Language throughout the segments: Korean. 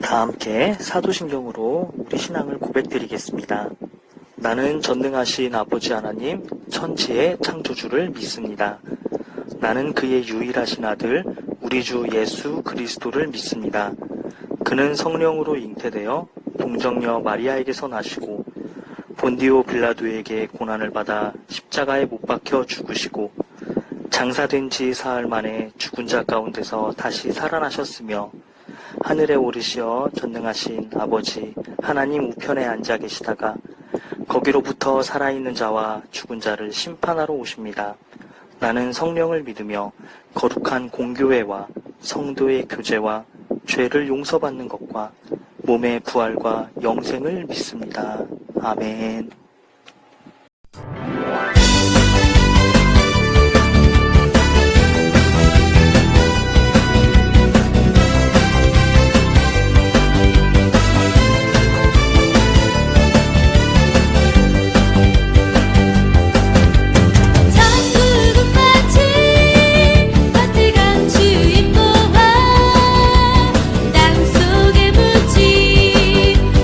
다 함께 사도신경으로 우리 신앙을 고백드리겠습니다. 나는 전능하신 아버지 하나님 천지의 창조주를 믿습니다. 나는 그의 유일하신 아들 우리 주 예수 그리스도를 믿습니다. 그는 성령으로 잉태되어 동정녀 마리아에게서 나시고 본디오 빌라도에게 고난을 받아 십자가에 못 박혀 죽으시고 장사된 지 사흘 만에 죽은 자 가운데서 다시 살아나셨으며 하늘에 오르시어 전능하신 아버지 하나님 우편에 앉아 계시다가 거기로부터 살아있는 자와 죽은 자를 심판하러 오십니다. 나는 성령을 믿으며 거룩한 공교회와 성도의 교제와 죄를 용서받는 것과 몸의 부활과 영생을 믿습니다. 아멘.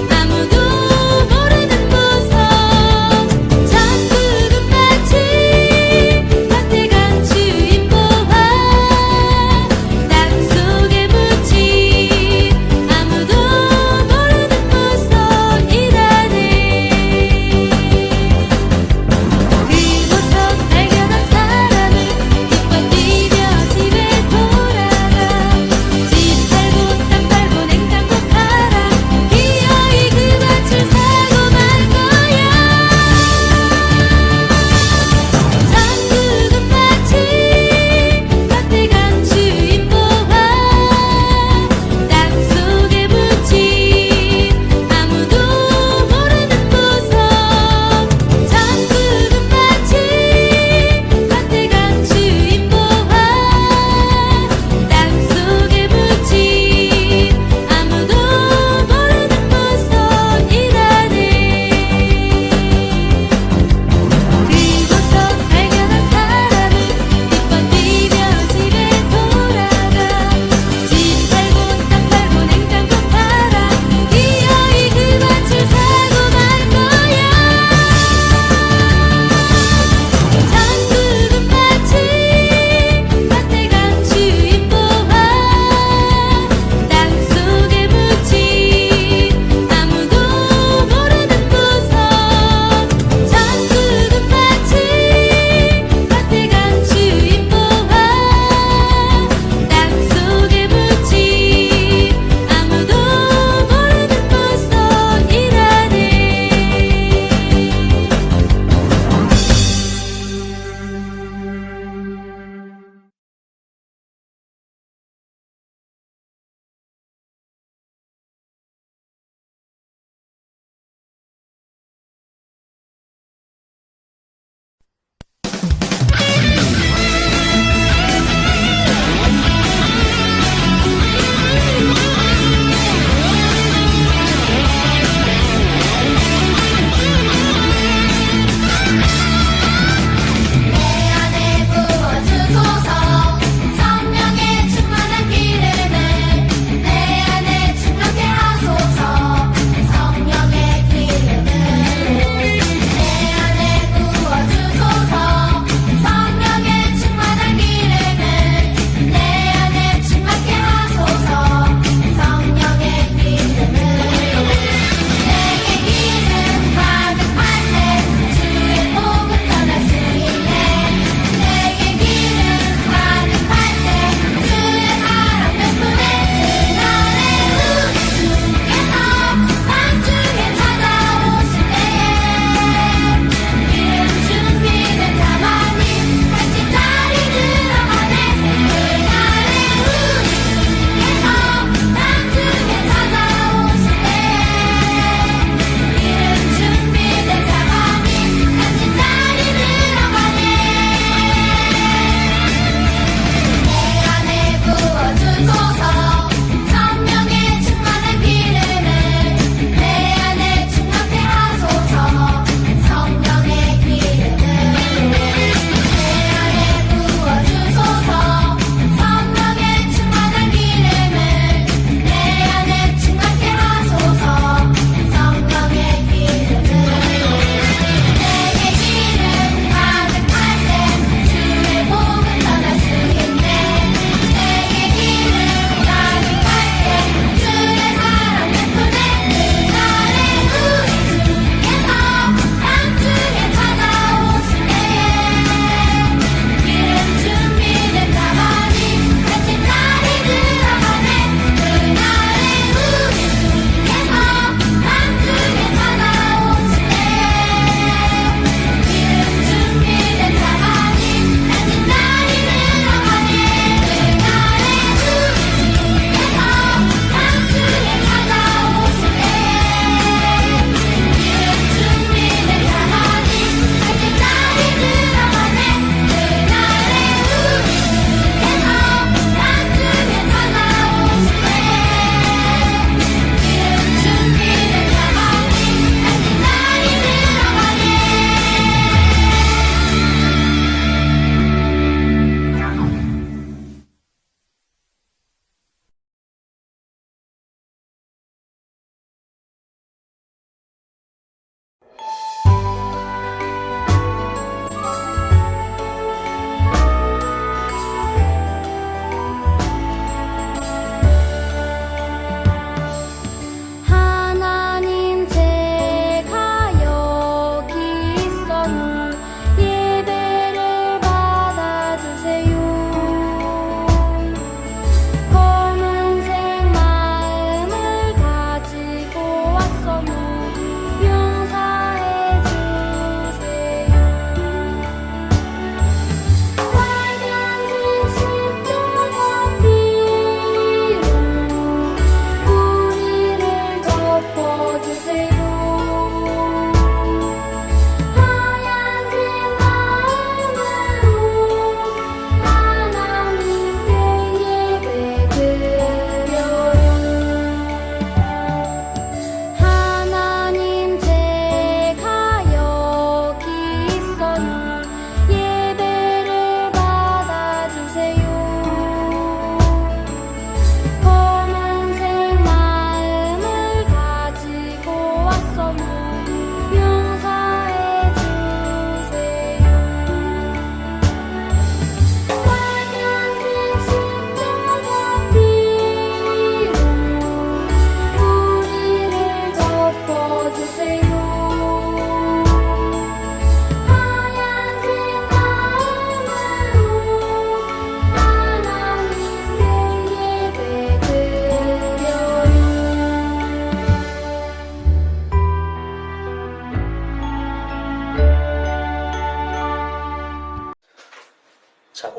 아무도 모르는 무서움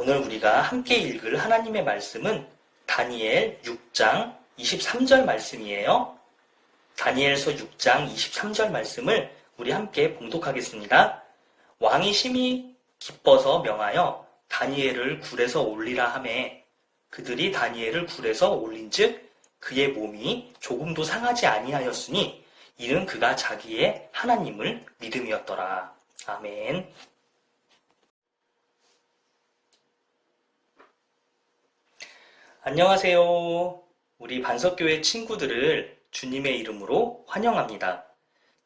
오늘 우리가 함께 읽을 하나님의 말씀은 다니엘 6장 23절 말씀이에요. 다니엘서 6장 23절 말씀을 우리 함께 봉독하겠습니다. 왕이 심히 기뻐서 명하여 다니엘을 굴에서 올리라 하매 그들이 다니엘을 굴에서 올린즉 그의 몸이 조금도 상하지 아니하였으니 이는 그가 자기의 하나님을 믿음이었더라. 아멘. 안녕하세요. 우리 반석교회 친구들을 주님의 이름으로 환영합니다.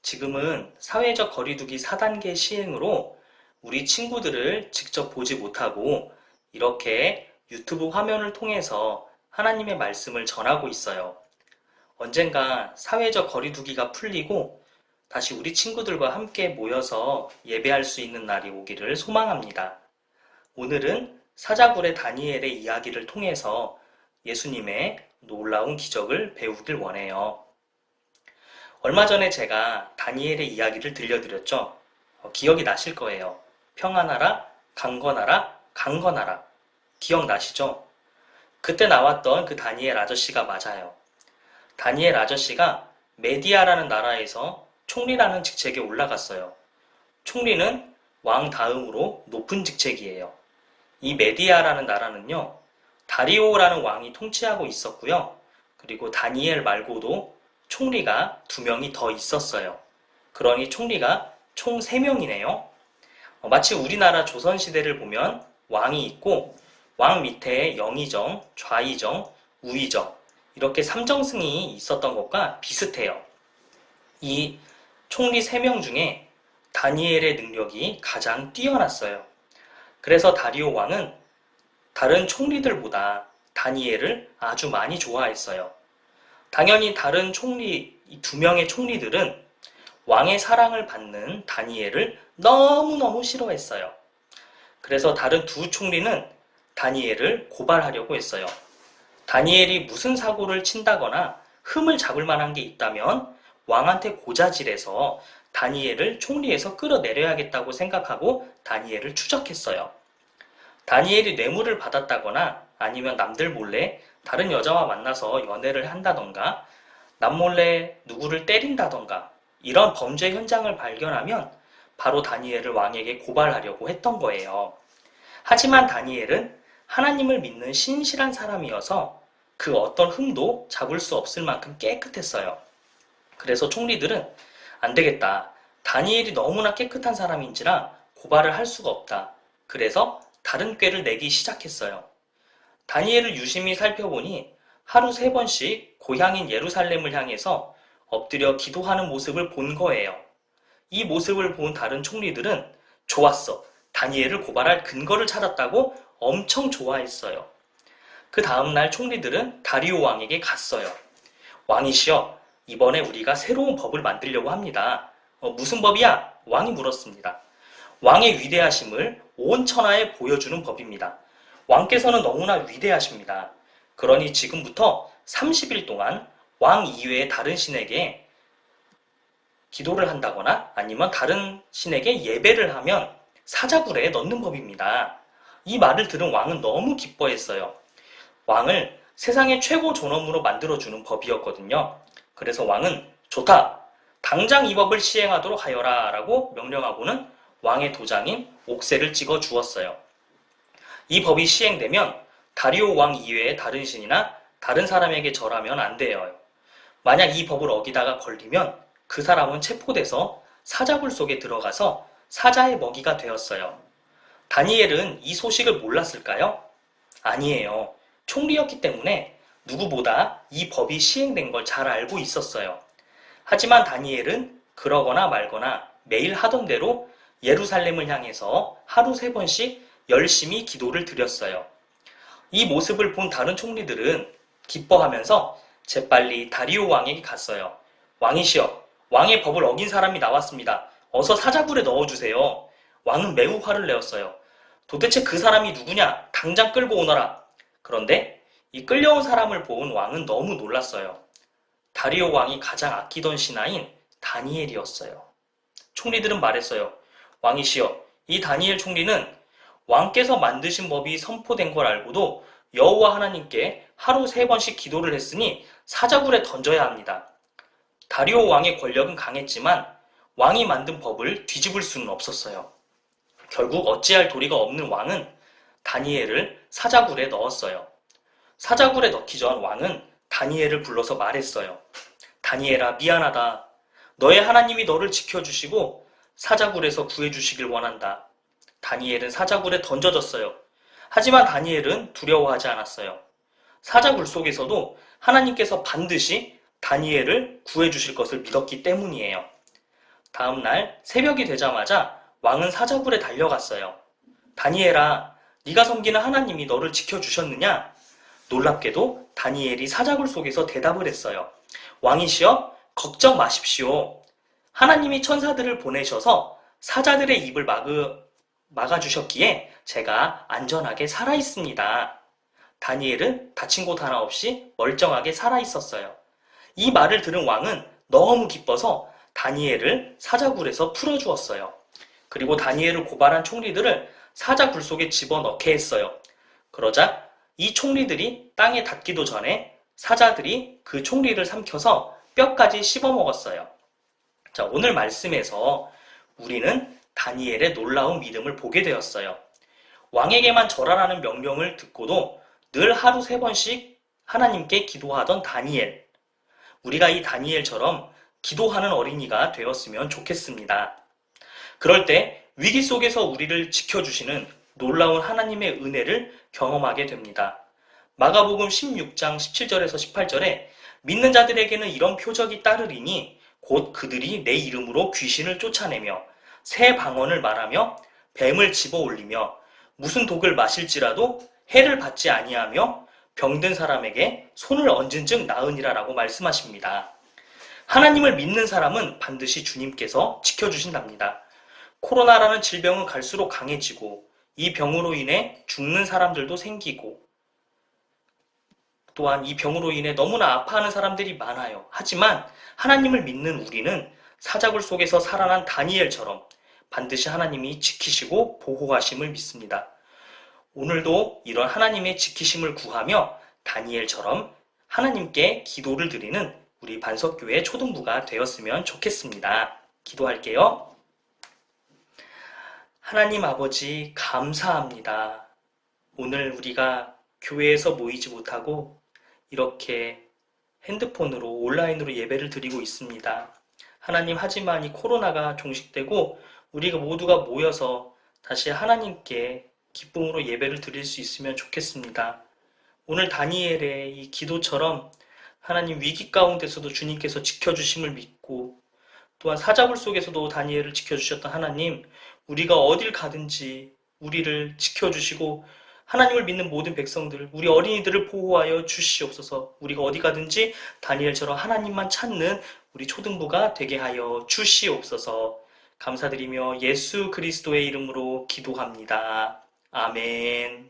지금은 사회적 거리두기 4단계 시행으로 우리 친구들을 직접 보지 못하고 이렇게 유튜브 화면을 통해서 하나님의 말씀을 전하고 있어요. 언젠가 사회적 거리두기가 풀리고 다시 우리 친구들과 함께 모여서 예배할 수 있는 날이 오기를 소망합니다. 오늘은 사자굴의 다니엘의 이야기를 통해서 예수님의 놀라운 기적을 배우길 원해요. 얼마 전에 제가 다니엘의 이야기를 들려드렸죠. 기억이 나실 거예요. 평안하라, 강건하라, 강건하라. 기억나시죠? 그때 나왔던 그 다니엘 아저씨가 맞아요. 다니엘 아저씨가 메디아라는 나라에서 총리라는 직책에 올라갔어요. 총리는 왕 다음으로 높은 직책이에요. 이 메디아라는 나라는요, 다리오라는 왕이 통치하고 있었고요. 그리고 다니엘 말고도 총리가 2명이 더 있었어요. 그러니 총리가 총 3명이네요. 마치 우리나라 조선시대를 보면 왕이 있고 왕 밑에 영의정, 좌의정, 우의정 이렇게 3정승이 있었던 것과 비슷해요. 이 총리 3명 중에 다니엘의 능력이 가장 뛰어났어요. 그래서 다리오 왕은 다른 총리들보다 다니엘을 아주 많이 좋아했어요. 당연히 다른 총리, 이 2명의 총리들은 왕의 사랑을 받는 다니엘을 너무너무 싫어했어요. 그래서 다른 2 총리는 다니엘을 고발하려고 했어요. 다니엘이 무슨 사고를 친다거나 흠을 잡을 만한 게 있다면 왕한테 고자질해서 다니엘을 총리에서 끌어내려야겠다고 생각하고 다니엘을 추적했어요. 다니엘이 뇌물을 받았다거나 아니면 남들 몰래 다른 여자와 만나서 연애를 한다던가 남몰래 누구를 때린다던가 이런 범죄 현장을 발견하면 바로 다니엘을 왕에게 고발하려고 했던 거예요. 하지만 다니엘은 하나님을 믿는 신실한 사람이어서 그 어떤 흠도 잡을 수 없을 만큼 깨끗했어요. 그래서 총리들은 안 되겠다. 다니엘이 너무나 깨끗한 사람인지라 고발을 할 수가 없다. 그래서 다른 꾀를 내기 시작했어요. 다니엘을 유심히 살펴보니 하루 3번씩 고향인 예루살렘을 향해서 엎드려 기도하는 모습을 본 거예요. 이 모습을 본 다른 총리들은 좋았어. 다니엘을 고발할 근거를 찾았다고 엄청 좋아했어요. 그 다음날 총리들은 다리오 왕에게 갔어요. 왕이시여, 이번에 우리가 새로운 법을 만들려고 합니다. 무슨 법이야? 왕이 물었습니다. 왕의 위대하심을 온 천하에 보여주는 법입니다. 왕께서는 너무나 위대하십니다. 그러니 지금부터 30일 동안 왕 이외의 다른 신에게 기도를 한다거나 아니면 다른 신에게 예배를 하면 사자굴에 넣는 법입니다. 이 말을 들은 왕은 너무 기뻐했어요. 왕을 세상의 최고 존엄으로 만들어주는 법이었거든요. 그래서 왕은 좋다. 당장 이 법을 시행하도록 하여라 라고 명령하고는 왕의 도장인 옥새를 찍어 주었어요. 이 법이 시행되면 다리오 왕 이외의 다른 신이나 다른 사람에게 절하면 안 돼요. 만약 이 법을 어기다가 걸리면 그 사람은 체포돼서 사자굴 속에 들어가서 사자의 먹이가 되었어요. 다니엘은 이 소식을 몰랐을까요? 아니에요. 총리였기 때문에 누구보다 이 법이 시행된 걸 잘 알고 있었어요. 하지만 다니엘은 그러거나 말거나 매일 하던 대로 예루살렘을 향해서 하루 3번씩 열심히 기도를 드렸어요. 이 모습을 본 다른 총리들은 기뻐하면서 재빨리 다리오 왕에게 갔어요. 왕이시여, 왕의 법을 어긴 사람이 나왔습니다. 어서 사자굴에 넣어주세요. 왕은 매우 화를 내었어요. 도대체 그 사람이 누구냐? 당장 끌고 오너라. 그런데 이 끌려온 사람을 본 왕은 너무 놀랐어요. 다리오 왕이 가장 아끼던 신하인 다니엘이었어요. 총리들은 말했어요. 왕이시여, 이 다니엘 총리는 왕께서 만드신 법이 선포된 걸 알고도 여호와 하나님께 하루 3번씩 기도를 했으니 사자굴에 던져야 합니다. 다리오 왕의 권력은 강했지만 왕이 만든 법을 뒤집을 수는 없었어요. 결국 어찌할 도리가 없는 왕은 다니엘을 사자굴에 넣었어요. 사자굴에 넣기 전 왕은 다니엘을 불러서 말했어요. 다니엘아, 미안하다. 너의 하나님이 너를 지켜주시고 사자굴에서 구해주시길 원한다. 다니엘은 사자굴에 던져졌어요. 하지만 다니엘은 두려워하지 않았어요. 사자굴 속에서도 하나님께서 반드시 다니엘을 구해주실 것을 믿었기 때문이에요. 다음 날 새벽이 되자마자 왕은 사자굴에 달려갔어요. 다니엘아, 네가 섬기는 하나님이 너를 지켜주셨느냐? 놀랍게도 다니엘이 사자굴 속에서 대답을 했어요. 왕이시여, 걱정 마십시오. 하나님이 천사들을 보내셔서 사자들의 입을 막아주셨기에 제가 안전하게 살아있습니다. 다니엘은 다친 곳 하나 없이 멀쩡하게 살아있었어요. 이 말을 들은 왕은 너무 기뻐서 다니엘을 사자굴에서 풀어주었어요. 그리고 다니엘을 고발한 총리들을 사자굴 속에 집어넣게 했어요. 그러자 이 총리들이 땅에 닿기도 전에 사자들이 그 총리를 삼켜서 뼈까지 씹어먹었어요. 자, 오늘 말씀에서 우리는 다니엘의 놀라운 믿음을 보게 되었어요. 왕에게만 절하라는 명령을 듣고도 늘 하루 3번씩 하나님께 기도하던 다니엘. 우리가 이 다니엘처럼 기도하는 어린이가 되었으면 좋겠습니다. 그럴 때 위기 속에서 우리를 지켜주시는 놀라운 하나님의 은혜를 경험하게 됩니다. 마가복음 16장 17절에서 18절에 믿는 자들에게는 이런 표적이 따르리니 곧 그들이 내 이름으로 귀신을 쫓아내며 새 방언을 말하며 뱀을 집어 올리며 무슨 독을 마실지라도 해를 받지 아니하며 병든 사람에게 손을 얹은 즉 나으니라 라고 말씀하십니다. 하나님을 믿는 사람은 반드시 주님께서 지켜주신답니다. 코로나라는 질병은 갈수록 강해지고 이 병으로 인해 죽는 사람들도 생기고 또한 이 병으로 인해 너무나 아파하는 사람들이 많아요. 하지만 하나님을 믿는 우리는 사자굴 속에서 살아난 다니엘처럼 반드시 하나님이 지키시고 보호하심을 믿습니다. 오늘도 이런 하나님의 지키심을 구하며 다니엘처럼 하나님께 기도를 드리는 우리 반석교회 초등부가 되었으면 좋겠습니다. 기도할게요. 하나님 아버지, 감사합니다. 오늘 우리가 교회에서 모이지 못하고 이렇게 핸드폰으로 온라인으로 예배를 드리고 있습니다. 하나님, 하지만 이 코로나가 종식되고 우리가 모두가 모여서 다시 하나님께 기쁨으로 예배를 드릴 수 있으면 좋겠습니다. 오늘 다니엘의 이 기도처럼 하나님 위기 가운데서도 주님께서 지켜주심을 믿고 또한 사자굴 속에서도 다니엘을 지켜주셨던 하나님, 우리가 어딜 가든지 우리를 지켜주시고 하나님을 믿는 모든 백성들, 우리 어린이들을 보호하여 주시옵소서. 우리가 어디 가든지 다니엘처럼 하나님만 찾는 우리 초등부가 되게 하여 주시옵소서. 감사드리며 예수 그리스도의 이름으로 기도합니다. 아멘.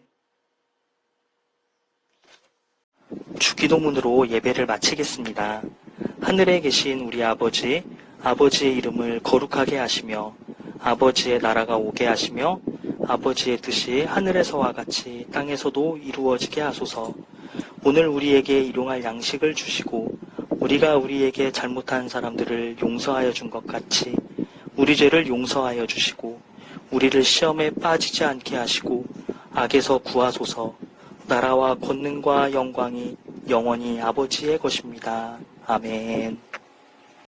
주기도문으로 예배를 마치겠습니다. 하늘에 계신 우리 아버지, 아버지의 이름을 거룩하게 하시며 아버지의 나라가 오게 하시며 아버지의 뜻이 하늘에서와 같이 땅에서도 이루어지게 하소서. 오늘 우리에게 일용할 양식을 주시고 우리가 우리에게 잘못한 사람들을 용서하여 준 것 같이 우리 죄를 용서하여 주시고 우리를 시험에 빠지지 않게 하시고 악에서 구하소서. 나라와 권능과 영광이 영원히 아버지의 것입니다. 아멘.